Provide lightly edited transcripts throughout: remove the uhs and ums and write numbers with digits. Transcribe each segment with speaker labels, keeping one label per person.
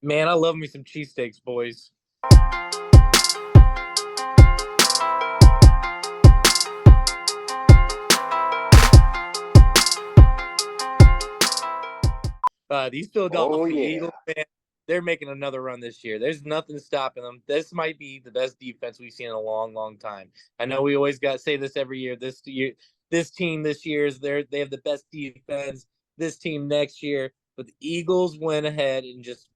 Speaker 1: Man, I love me some cheesesteaks, boys. These
Speaker 2: Oh,
Speaker 1: Philadelphia
Speaker 2: yeah.
Speaker 1: Eagles, man, they're making another run this year. There's nothing stopping them. This might be the best defense we've seen in a long, long time. I know we always got to say this every year. This team this year they have the best defense. This team next year, but the Eagles went ahead and just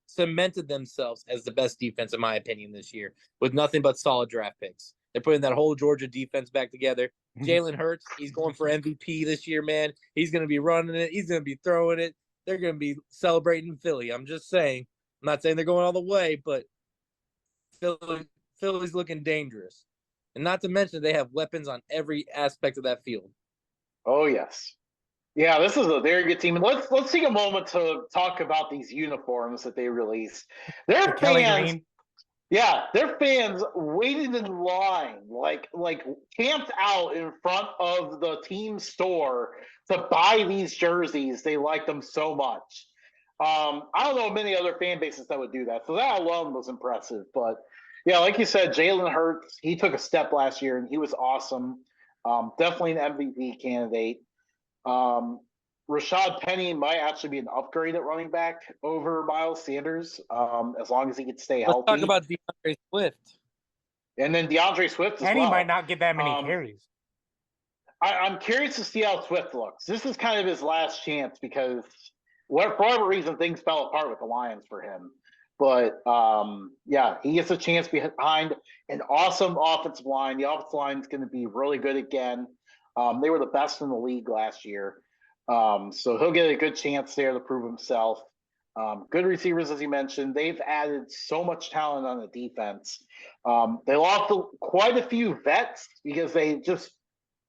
Speaker 1: cemented themselves as the best defense, in my opinion, this year with nothing but solid draft picks. They're putting that whole Georgia defense back together. Jalen Hurts, he's going for MVP this year, man. He's going to be running it. He's going to be throwing it. They're going to be celebrating Philly. I'm just saying. I'm not saying they're going all the way, but Philly's looking dangerous. And not to mention they have weapons on every aspect of that field.
Speaker 2: Oh, yes. Yeah, this is a very good team. And let's take a moment to talk about these uniforms that they released. Their
Speaker 3: Kelly
Speaker 2: fans,
Speaker 3: Green.
Speaker 2: yeah, their fans waited in line, like camped out in front of the team store to buy these jerseys. They liked them so much. I don't know many other fan bases that would do that. So that alone was impressive. But yeah, like you said, Jalen Hurts, he took a step last year and he was awesome. Definitely an MVP candidate. Rashad Penny might actually be an upgrade at running back over Miles Sanders, as long as he can stay healthy.
Speaker 1: Let's talk about DeAndre Swift.
Speaker 2: And then DeAndre Swift as
Speaker 3: Penny
Speaker 2: well.
Speaker 3: might not get that many carries.
Speaker 2: I'm curious to see how Swift looks. This is kind of his last chance because for whatever reason, things fell apart with the Lions for him. But yeah, he gets a chance behind an awesome offensive line. The offensive line is going to be really good again. They were the best in the league last year. So he'll get a good chance there to prove himself. Good receivers, as you mentioned. They've added so much talent on the defense. They lost quite a few vets because they just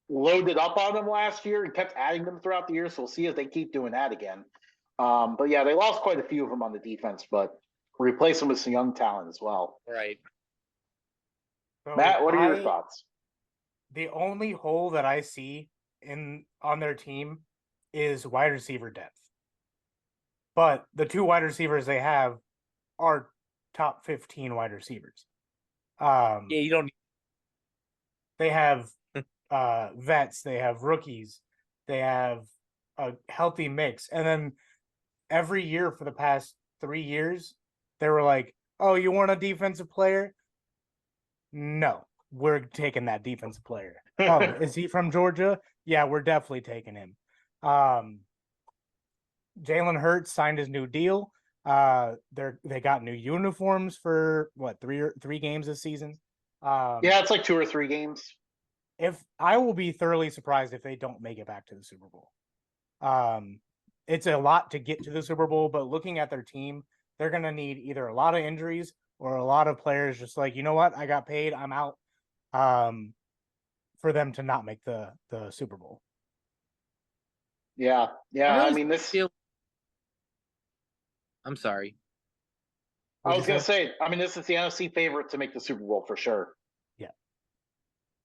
Speaker 2: loaded up on them last year and kept adding them throughout the year. So we'll see if they keep doing that again. But yeah, they lost quite a few of them on the defense, but replace them with some young talent as well.
Speaker 1: Right.
Speaker 3: So
Speaker 2: Matt, what are your thoughts?
Speaker 3: The only hole that I see on their team is wide receiver depth. But the two wide receivers they have are top 15 wide receivers.
Speaker 1: Yeah, you don't.
Speaker 3: They have vets, they have rookies, they have a healthy mix. And then every year for the past 3 years, they were like, oh, you want a defensive player? No, we're taking that defensive player. Oh, is he from Georgia? Yeah, we're definitely taking him. Jalen Hurts signed his new deal. They got new uniforms for what, three games this season.
Speaker 2: Yeah, it's like 2 or 3 games.
Speaker 3: If I will be thoroughly surprised if they don't make it back to the Super Bowl. It's a lot to get to the Super Bowl, but looking at their team, they're going to need either a lot of injuries or a lot of players just like, you know what, I got paid, I'm out, for them to not make the Super Bowl.
Speaker 2: Yeah. I mean,
Speaker 1: I'm sorry.
Speaker 2: I was going to say, I mean, this is the NFC favorite to make the Super Bowl for sure.
Speaker 3: Yeah.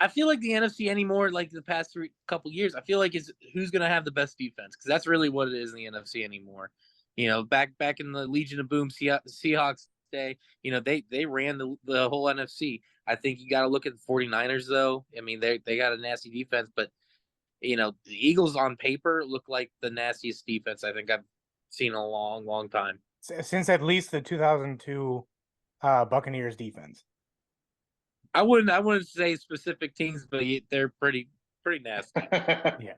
Speaker 1: I feel like the NFC anymore, like the past couple years, I feel like it's who's going to have the best defense, because that's really what it is in the NFC anymore. You know, back in the Legion of Boom Seahawks day, you know, they ran the whole NFC. I think you got to look at the 49ers, though. I mean, they got a nasty defense, but, you know, the Eagles on paper look like the nastiest defense I think I've seen in a long, long time.
Speaker 3: Since at least the 2002 Buccaneers defense.
Speaker 1: I wouldn't say specific teams, but they're pretty nasty.
Speaker 3: Yeah.